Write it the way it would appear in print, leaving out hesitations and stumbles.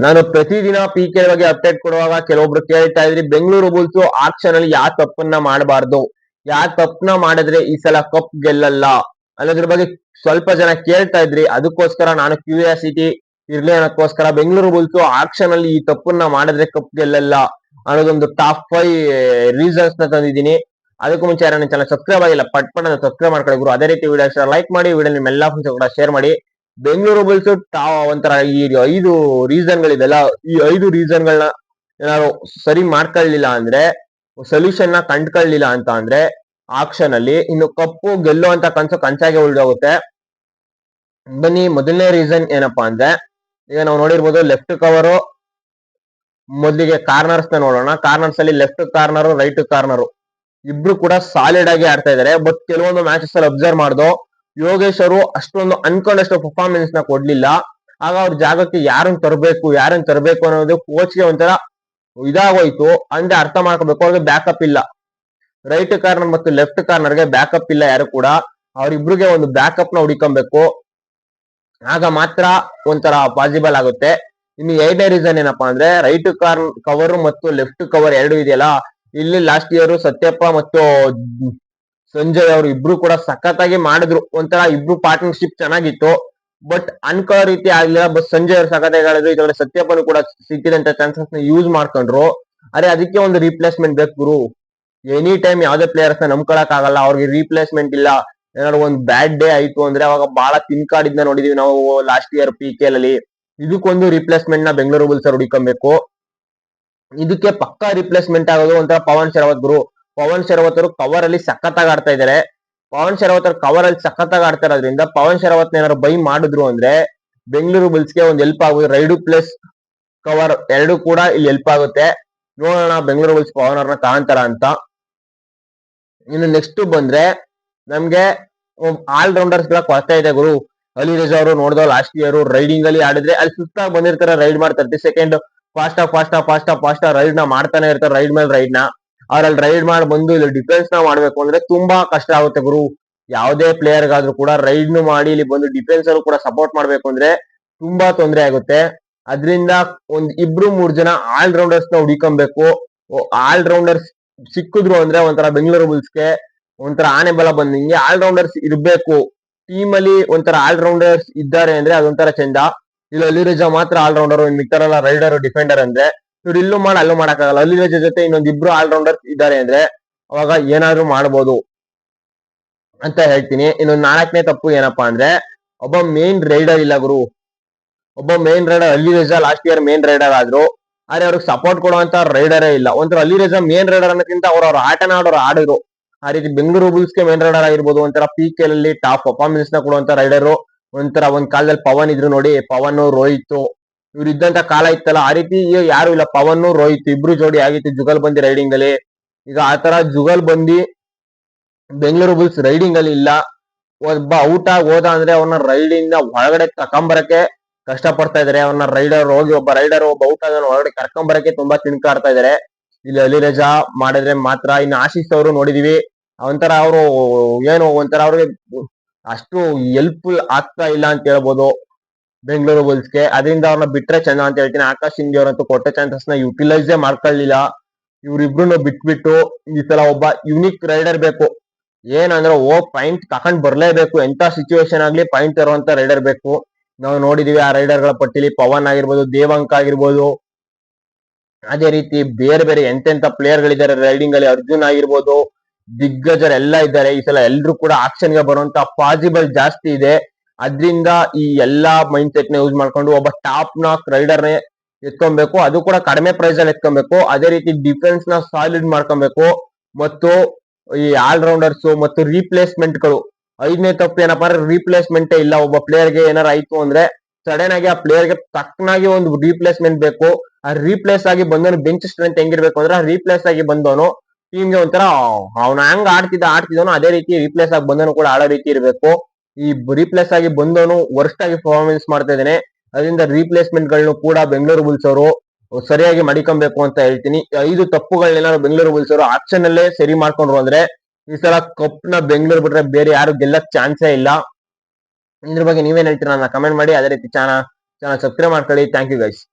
ನಾನು ಪ್ರತಿದಿನ ಪಿಕೆ ಬಗ್ಗೆ ಅಪ್ಡೇಟ್ ಕೊಡುವಾಗ ಕೆಲವೊಬ್ರು ಕೇಳ್ತಾ ಇದ್ರಿ ಬೆಂಗಳೂರು ಬುಲ್ಸ್ ಆಕ್ಷನ್ ಅಲ್ಲಿ ಯಾವ ತಪ್ಪನ್ನ ಮಾಡಬಾರ್ದು, ಯಾವ ತಪ್ಪನ ಮಾಡಿದ್ರೆ ಈ ಸಲ ಕಪ್ ಗೆಲ್ಲಲ್ಲ ಅನ್ನೋದ್ರ ಬಗ್ಗೆ ಸ್ವಲ್ಪ ಜನ ಕೇಳ್ತಾ ಇದ್ರಿ. ಅದಕ್ಕೋಸ್ಕರ ನಾನು ಕ್ಯೂರಿಯಾಸಿಟಿ ಇರ್ಲಿ ಅನ್ನೋಕ್ಕೋಸ್ಕರ ಬೆಂಗಳೂರು ಬುಲ್ಸ್ ಆಕ್ಷನ್ ಅಲ್ಲಿ ಈ ತಪ್ಪನ್ನ ಮಾಡಿದ್ರೆ ಕಪ್ ಗೆಲ್ಲಲ್ಲ ಅನ್ನೋದೊಂದು ಟಾಪ್ 5 ರೀಸನ್ಸ್ ನ ತಂದಿದ್ದೀನಿ. ಅದಕ್ಕೂ ಮುಂಚೆ ನನ್ನ ಚಾನಲ್ ಸಬ್ಸ್ಕ್ರೈಬ್ ಆಗಿಲ್ಲ ಪಟ್ ಸಬ್ಸ್ಕ್ರೈಬ್ ಮಾಡ್ಕೊಳ್ಳಿ ಗುರು. ಅದೇ ರೀತಿ ವಿಡಿಯೋ ಲೈಕ್ ಮಾಡಿ, ವಿಡಿಯೋ ನಿಮ್ಮೆಲ್ಲ ಫ್ರೆಂಡ್ಸ್ ಕೂಡ ಶೇರ್ ಮಾಡಿ. ಬೆಂಗಳೂರು ಬುಲ್ಸ್ ಒಂಥರ ಈ 5 ರೀಸನ್ ಗಳಿದೆಲ್ಲ, ಈ 5 ರೀಸನ್ ಗಳನ್ನ ಏನಾದ್ರು ಸರಿ ಮಾಡ್ಕೊಳ್ಳಿಲ್ಲ ಅಂದ್ರೆ, ಸೊಲ್ಯೂಷನ್ ನ ಕಂಡ್ಕೊಳ್ಳಿಲ್ಲ ಅಂತ ಅಂದ್ರೆ ಆಕ್ಷನ್ ಅಲ್ಲಿ ಇನ್ನು ಕಪ್ಪು ಗೆಲ್ಲುವಂತ ಕನ್ಸು ಕನ್ಸಾಗೆ ಉಳಿದೋಗುತ್ತೆ. ಬನ್ನಿ, ಮೊದಲನೇ ರೀಸನ್ ಏನಪ್ಪಾ ಅಂದ್ರೆ, ಈಗ ನಾವು ನೋಡಿರ್ಬೋದು ಲೆಫ್ಟ್ ಕವರ್. ಮೊದಲಿಗೆ ಕಾರ್ನರ್ಸ್ ನ ನೋಡೋಣ. ಕಾರ್ನರ್ಸ್ ಅಲ್ಲಿ ಲೆಫ್ಟ್ ಕಾರ್ನರ್, ರೈಟ್ ಕಾರ್ನರ್ ಇಬ್ರು ಕೂಡ ಸಾಲಿಡ್ ಆಗಿ ಆಡ್ತಾ ಇದಾರೆ. ಬಟ್ ಕೆಲವೊಂದು ಮ್ಯಾಚಸ್ ಅಲ್ಲಿ ಅಬ್ಸರ್ವ್ ಮಾಡ್ದೋ ಯೋಗೇಶ್ ಅವರು ಅಷ್ಟೊಂದು ಅನ್ಕೊಂಡಷ್ಟು ಪರ್ಫಾರ್ಮೆನ್ಸ್ ನ ಕೊಡ್ಲಿಲ್ಲ. ಆಗ ಅವ್ರ ಜಾಗಕ್ಕೆ ಯಾರನ್ನ ತರಬೇಕು ಅನ್ನೋದು ಕೋಚ್ಗೆ ಒಂಥರ ಇದಾಗೋಯ್ತು. ಅಂದ್ರೆ ಅರ್ಥ ಮಾಡ್ಕೋಬೇಕು, ಅವ್ರಿಗೆ ಬ್ಯಾಕಪ್ ಇಲ್ಲ. ರೈಟ್ ಕಾರ್ನರ್ ಮತ್ತು ಲೆಫ್ಟ್ ಕಾರ್ನರ್ಗೆ ಬ್ಯಾಕಪ್ ಇಲ್ಲ ಯಾರು ಕೂಡ. ಅವ್ರಿಬ್ರಿಗೆ ಒಂದು ಬ್ಯಾಕಪ್ ನ ಹುಡುಕೊಬೇಕು, ಆಗ ಮಾತ್ರ ಒಂಥರ ಪಾಸಿಬಲ್ ಆಗುತ್ತೆ. ಇನ್ನು 2ನೇ ರೀಸನ್ ಏನಪ್ಪಾ ಅಂದ್ರೆ, ರೈಟ್ ಕವರ್ ಮತ್ತು ಲೆಫ್ಟ್ ಕವರ್ ಎರಡು ಇದೆಯಲ್ಲ, ಇಲ್ಲಿ ಲಾಸ್ಟ್ ಇಯರ್ ಸತ್ಯಪ್ಪ ಮತ್ತು ಸಂಜಯ್ ಅವರು ಇಬ್ರು ಕೂಡ ಸಖತ್ತಾಗಿ ಮಾಡಿದ್ರು. ಒಂಥರ ಇಬ್ರು ಪಾರ್ಟ್ನರ್ಶಿಪ್ ಚೆನ್ನಾಗಿತ್ತು. ಬಟ್ ಅನ್ಕೊಳ್ಳೋ ರೀತಿ ಆಗ್ಲಿಲ್ಲ. ಬಟ್ ಸಂಜಯ್ ಅವರು ಸಖತ್ತಾಗಿ ಆಡಿದ್ರು. ಇದರಲ್ಲಿ ಸತ್ಯಪ್ಪನು ಕೂಡ ಸಿಕ್ಕಿದಂತ ಚಾನ್ಸಸ್ ನ ಯೂಸ್ ಮಾಡ್ಕೊಂಡ್ರು. ಅರೆ ಅದಕ್ಕೆ ಒಂದು ರಿಪ್ಲೇಸ್ಮೆಂಟ್ ಬೇಕು ಗುರು. ಎನಿ ಟೈಮ್ ಯಾವ್ದೇ ಪ್ಲೇಯರ್ಸ್ ನ ನಂಬ್ಕೊಳಕ್ ಆಗಲ್ಲ, ಅವ್ರಿಗೆ ರಿಪ್ಲೇಸ್ಮೆಂಟ್ ಇಲ್ಲ. ಏನಾದ್ರು ಒಂದ್ ಬ್ಯಾಡ್ ಡೇ ಆಯ್ತು ಅಂದ್ರೆ ಅವಾಗ ಬಹಳ ತಿನ್ಕಾಡಿದ್ನ ನೋಡಿದೀವಿ ನಾವು ಲಾಸ್ಟ್ ಇಯರ್ PKL ಅಲ್ಲಿ. ಇದಕ್ಕೊಂದು ರಿಪ್ಲೇಸ್ಮೆಂಟ್ ನ ಬೆಂಗಳೂರು ಬುಲ್ಸ್ ಹುಡುಕೊಬೇಕು. ಇದಕ್ಕೆ ಪಕ್ಕಾ ರಿಪ್ಲೇಸ್ಮೆಂಟ್ ಆಗೋದು ಒಂಥರ ಪವನ್ ಶರಾವತ್ ಗುರು. ಪವನ್ ಶರಾವತ್ ಅವರು ಕವರ್ ಅಲ್ಲಿ ಸಖತ್ತಾಗಿ ಆಡ್ತಾ ಇದಾರೆ. ಪವನ್ ಶರಾವತ್ ಅವರು ಕವರ್ ಅಲ್ಲಿ ಸಖತ್ತಾಗಿ ಆಡ್ತಾ ಇರೋದ್ರಿಂದ ಪವನ್ ಶರಾವತ್ ಏನಾದ್ರು ಬೈ ಮಾಡಿದ್ರು ಅಂದ್ರೆ ಬೆಂಗಳೂರು ಬುಲ್ಸ್ ಗೆ ಒಂದು ಹೆಲ್ಪ್ ಆಗುತ್ತೆ. ರೈಡು ಪ್ಲಸ್ ಕವರ್ ಎರಡು ಕೂಡ ಇಲ್ಲಿ ಹೆಲ್ಪ್ ಆಗುತ್ತೆ. ನೋಡೋಣ ಬೆಂಗಳೂರು ಬುಲ್ಸ್ ಪವನ್ ಅವ್ರನ್ನ ತಗೊಂತಾರ ಅಂತ. ಇನ್ನು ನೆಕ್ಸ್ಟ್ ಬಂದ್ರೆ ನಮ್ಗೆ ಆಲ್ ರೌಂಡರ್ಸ್ ಗಳ ಕೊರತೆ ಇದೆ ಗುರು. ಅಲಿ ರಜಾ ಅವರು ನೋಡ್ದೋ ಲಾಸ್ಟ್ ಇಯರ್ ರೈಡಿಂಗ್ ಅಲ್ಲಿ ಆಡಿದ್ರೆ ಅಲ್ಲಿ ಸುತ್ತಾಗಿ ಬಂದಿರ್ತಾರೆ, ರೈಡ್ ಮಾಡ್ತಾರೆ 30 ಸೆಕೆಂಡ್ ಫಾಸ್ಟ್ ರೈಡ್ ನ ಮಾಡ್ತಾನೆ ಇರ್ತಾರೆ, ರೈಡ್ ಮೇಲೆ ರೈಡ್ ನ. ಅವ್ರಲ್ಲಿ ರೈಡ್ ಮಾಡಿ ಬಂದು ಇಲ್ಲಿ ಡಿಫೆನ್ಸ್ ನ ಮಾಡ್ಬೇಕು ಅಂದ್ರೆ ತುಂಬಾ ಕಷ್ಟ ಆಗುತ್ತೆ ಗುರು. ಯಾವುದೇ ಪ್ಲೇಯರ್ ಗಾದ್ರೂ ಕೂಡ ರೈಡ್ ಮಾಡಿ ಇಲ್ಲಿ ಬಂದು ಡಿಫೆನ್ಸ್ ಅಲ್ಲೂ ಕೂಡ ಸಪೋರ್ಟ್ ಮಾಡ್ಬೇಕು ಅಂದ್ರೆ ತುಂಬಾ ತೊಂದರೆ ಆಗುತ್ತೆ. ಅದರಿಂದ ಒಂದ್ 2-3 ಜನ ಆಲ್ ರೌಂಡರ್ಸ್ ನ ಹುಡುಕೊಬೇಕು. ಆಲ್ ರೌಂಡರ್ಸ್ ಸಿಕ್ಕಿದ್ರು ಅಂದ್ರೆ ಒಂಥರ ಬೆಂಗಳೂರು ಬುಲ್ಸ್ಗೆ ಒಂಥರ ಆನೆ ಬಲ ಬಂದಂಗೆ ಆಲ್ ರೌಂಡರ್ಸ್ ಇರ್ಬೇಕು. ಟೀಮ್ ಅಲ್ಲಿ ಒಂಥರ ಆಲ್ ರೌಂಡರ್ಸ್ ಇದ್ದಾರೆ ಅಂದ್ರೆ ಅದೊಂಥರ ಚಂದ. ಇಲ್ಲಿ ಅಲಿ ರಜಾ ಮಾತ್ರ ಆಲ್ ರೌಂಡರ್, ಮಿಕ್ತಾರೆಲ್ಲ ರೈಡರ್ ಡಿಫೆಂಡರ್ ಅಂದ್ರೆ ಇವ್ರು ಇಲ್ಲೂ ಅಲ್ಲೂ ಮಾಡಕ್ಕಾಗಲ್ಲ. ಅಲಿ ರಜಾ ಜೊತೆ ಇನ್ನೊಂದಿಬ್ರು ಆಲ್ ರೌಂಡರ್ಸ್ ಇದ್ದಾರೆ ಅಂದ್ರೆ ಅವಾಗ ಏನಾದ್ರು ಮಾಡ್ಬೋದು ಅಂತ ಹೇಳ್ತೀನಿ. ಇನ್ನು 4ನೇ ತಪ್ಪು ಏನಪ್ಪಾ ಅಂದ್ರೆ, ಒಬ್ಬ ಮೇನ್ ರೈಡರ್ ಇಲ್ಲ ಗುರು. ಒಬ್ಬ ಮೇನ್ ರೈಡರ್ ಅಲಿ ರಜಾ ಲಾಸ್ಟ್ ಇಯರ್ ಮೇನ್ ರೈಡರ್ ಆದ್ರು, ಆದ್ರೆ ಅವ್ರಿಗೆ ಸಪೋರ್ಟ್ ಕೊಡುವಂತ ರೈಡರೇ ಇಲ್ಲ. ಒಂಥರ ಅಲಿ ರಜಾ ಮೇನ್ ರೈಡರ್ ಅನ್ನೋಕ್ಕಿಂತ ಅವ್ರ ಆಟನ ಆಡಿದ್ರು. ಆ ರೀತಿ ಬೆಂಗಳೂರು ಬುಲ್ಸ್ ಗೆ ಮೇನ್ ರೈಡರ್ ಆಗಿರ್ಬೋದು. ಒಂಥರ PKL ಅಲ್ಲಿ ಟಾಪ್ ಪರ್ಫಾರ್ಮೆನ್ಸ್ ನ ಕೊಡುವಂತ ರೈಡರು. ಒಂಥರ ಒಂದ್ ಕಾಲದಲ್ಲಿ ಪವನ್ ಇದ್ರು ನೋಡಿ, ಪವನ್ ರೋಹಿತ್ ಇವ್ರು ಇದ್ದಂತ ಕಾಲ ಇತ್ತಲ್ಲ, ಆ ರೀತಿ ಯಾರು ಇಲ್ಲ. ಪವನ್ ರೋಹಿತ್ ಇಬ್ರು ಜೋಡಿ ಆಗಿತ್ತು ಜುಗಲ್ ಬಂದಿ ರೈಡಿಂಗ್ ಅಲ್ಲಿ. ಈಗ ಆತರ ಜುಗಲ್ ಬಂದಿ ಬೆಂಗಳೂರು ಬುಲ್ಸ್ ರೈಡಿಂಗ್ ಅಲ್ಲಿ ಇಲ್ಲ. ಒಬ್ಬ ಔಟ್ ಆಗಿ ಹೋದ ಅಂದ್ರೆ ಅವ್ನ ರೈಡಿಂಗ್ ಒಳಗಡೆ ತಕೊಂಬರಕ್ಕೆ ಕಷ್ಟ ಪಡ್ತಾ ಇದಾರೆ. ಅವ್ನ ರೈಡರ್ ಹೋಗಿ ಒಬ್ಬ ಔಟ್ ಆದ ಒಳಗಡೆ ಕರ್ಕೊಂಬರಕ್ಕೆ ತುಂಬಾ ತಿನ್ಕಾಡ್ತಾ ಇದಾರೆ. ಇಲ್ಲಿ ಅಲಿ ರಜಾ ಮಾಡಿದ್ರೆ ಮಾತ್ರ. ಇನ್ನು ಆಶೀಶ್ ಅವರು ನೋಡಿದೀವಿ, ಒಂಥರ ಅವರು ಏನು ಒಂಥರ ಅವ್ರಿಗೆ ಅಷ್ಟು ಹೆಲ್ಪ್ಫುಲ್ ಆಗ್ತಾ ಇಲ್ಲ ಅಂತ ಹೇಳ್ಬೋದು ಬೆಂಗಳೂರು ಬುಲ್ಸ್ಗೆ. ಅದರಿಂದ ಅವ್ರನ್ನ ಬಿಟ್ರೆ ಚಂದ ಅಂತ ಹೇಳ್ತೀನಿ. ಆಕಾಶ್ ಸಿಂಗ್ ಅವರಂತೂ ಕೊಟ್ಟ ಚಾನ್ಸಸ್ ನ ಯುಟಿಲೈಸೇ ಮಾಡ್ಕೊಳ್ಳಿಲ್ಲ. ಇವ್ರಿಬ್ರು ಬಿಟ್ಬಿಟ್ಟು ಈ ಸಲ ಒಬ್ಬ ಯುನಿಕ್ ರೈಡರ್ ಬೇಕು. ಏನಂದ್ರೆ ಪಾಯಿಂಟ್ ತಕೊಂಡ್ ಬರ್ಲೇಬೇಕು, ಎಂತ ಸಿಚುವೇಶನ್ ಆಗ್ಲಿ ಪಾಯಿಂಟ್ ತರುವಂತ ರೈಡರ್ ಬೇಕು. ನಾವು ನೋಡಿದೀವಿ ಆ ರೈಡರ್ ಗಳ ಪಟ್ಟಿಲಿ ಪವನ್ ಆಗಿರ್ಬೋದು, ದೇವಂಕ್ ಆಗಿರ್ಬೋದು, ಅದೇ ರೀತಿ ಬೇರೆ ಬೇರೆ ಎಂತೆಂತ ಪ್ಲೇಯರ್ ಗಳಿದ್ದಾರೆ ರೈಡಿಂಗ್ ಅಲ್ಲಿ. ಅರ್ಜುನ್ ಆಗಿರ್ಬೋದು, ದಿಗ್ಗಜರ್ ಎಲ್ಲ ಇದ್ದಾರೆ. ಈ ಸಲ ಎಲ್ರು ಕೂಡ ಆಕ್ಷನ್ ಗೆ ಬರುವಂತ ಪಾಸಿಬಲ್ ಜಾಸ್ತಿ ಇದೆ. ಅದ್ರಿಂದ ಈ ಎಲ್ಲಾ ಮೈಂಡ್ ಸೆಟ್ ನ ಯೂಸ್ ಮಾಡ್ಕೊಂಡು ಒಬ್ಬ ಟಾಪ್ ನಾಕ್ ರೈಡರ್ ನೇ ಎತ್ಕೊಬೇಕು. ಅದು ಕೂಡ ಕಡಿಮೆ ಪ್ರೈಸ್ ಅಲ್ಲಿ ಎತ್ಕೊಬೇಕು. ಅದೇ ರೀತಿ ಡಿಫೆನ್ಸ್ ನ ಸಾಲಿಡ್ ಮಾಡ್ಕೊಬೇಕು. ಮತ್ತು ಈ ಆಲ್ ರೌಂಡರ್ಸ್ ಮತ್ತು ರೀಪ್ಲೇಸ್ಮೆಂಟ್ ಗಳು. 5ನೇ ತಪ್ಪು ಏನಪ್ಪಾ ಅಂದ್ರೆ ರೀಪ್ಲೇಸ್ಮೆಂಟ್ ಇಲ್ಲ. ಒಬ್ಬ ಪ್ಲೇಯರ್ ಗೆ ಏನಾರ ಆಯ್ತು ಅಂದ್ರೆ ಸಡನ್ ಆಗಿ ಆ ಪ್ಲೇಯರ್ ಗೆ ತಕ್ಕನಾಗಿ ಒಂದು ರೀಪ್ಲೇಸ್ಮೆಂಟ್ ಬೇಕು. ಆ ರೀಪ್ಲೇಸ್ ಆಗಿ ಬಂದವನು ಬೆಂಚ್ ಸ್ಟ್ರೆಂತ್ ಹೆಂಗಿರ್ಬೇಕು ಅಂದ್ರೆ, ರೀಪ್ಲೇಸ್ ಆಗಿ ಬಂದವನು ಟೀಮ್ ಗೆ ಒಂಥರ ಅವ್ನ ಹಂಗ ಆಡ್ತಿದ್ದವನು ಅದೇ ರೀತಿ ರೀಪ್ಲೇಸ್ ಆಗಿ ಬಂದವನು ಕೂಡ ಆಡೋ ರೀತಿ ಇರಬೇಕು. ಈ ರೀಪ್ಲೇಸ್ ಆಗಿ ಬಂದವನು ವರ್ಸ್ಟ್ ಆಗಿ ಪರ್ಫಾರ್ಮೆನ್ಸ್ ಮಾಡ್ತಾ ಇದ್ದಾನೆ. ಅದರಿಂದ ರೀಪ್ಲೇಸ್ಮೆಂಟ್ ಗಳನ್ನು ಕೂಡ ಬೆಂಗಳೂರು ಬುಲ್ಸ್ ಅವರು ಸರಿಯಾಗಿ ಮಡಿಕೊಬೇಕು ಅಂತ ಹೇಳ್ತೀನಿ. 5 ತಪ್ಪುಗಳನ್ನೆಲ್ಲ ಬೆಂಗಳೂರು ಬುಲ್ಸ್ ಅವರು ಆಕ್ಷನ್ ಅಲ್ಲೇ ಸರಿ ಮಾಡ್ಕೊಂಡ್ರು ಅಂದ್ರೆ ಈ ಸಲ ಕಪ್ ನ ಬೆಂಗಳೂರು ಬಿಟ್ರೆ ಬೇರೆ ಯಾರು ಗೆಲ್ಲಕ್ ಚಾನ್ಸೇ ಇಲ್ಲ. ಇದ್ರ ಬಗ್ಗೆ ನೀವೇನ್ ಹೇಳ್ತೀರಾ ನನ್ನ ಕಮೆಂಟ್ ಮಾಡಿ. ಅದೇ ರೀತಿ ಚಾನಲ್ ಸಬ್ಸ್ಕ್ರೈಬ್ ಮಾಡ್ಕೊಳ್ಳಿ. Thank you guys.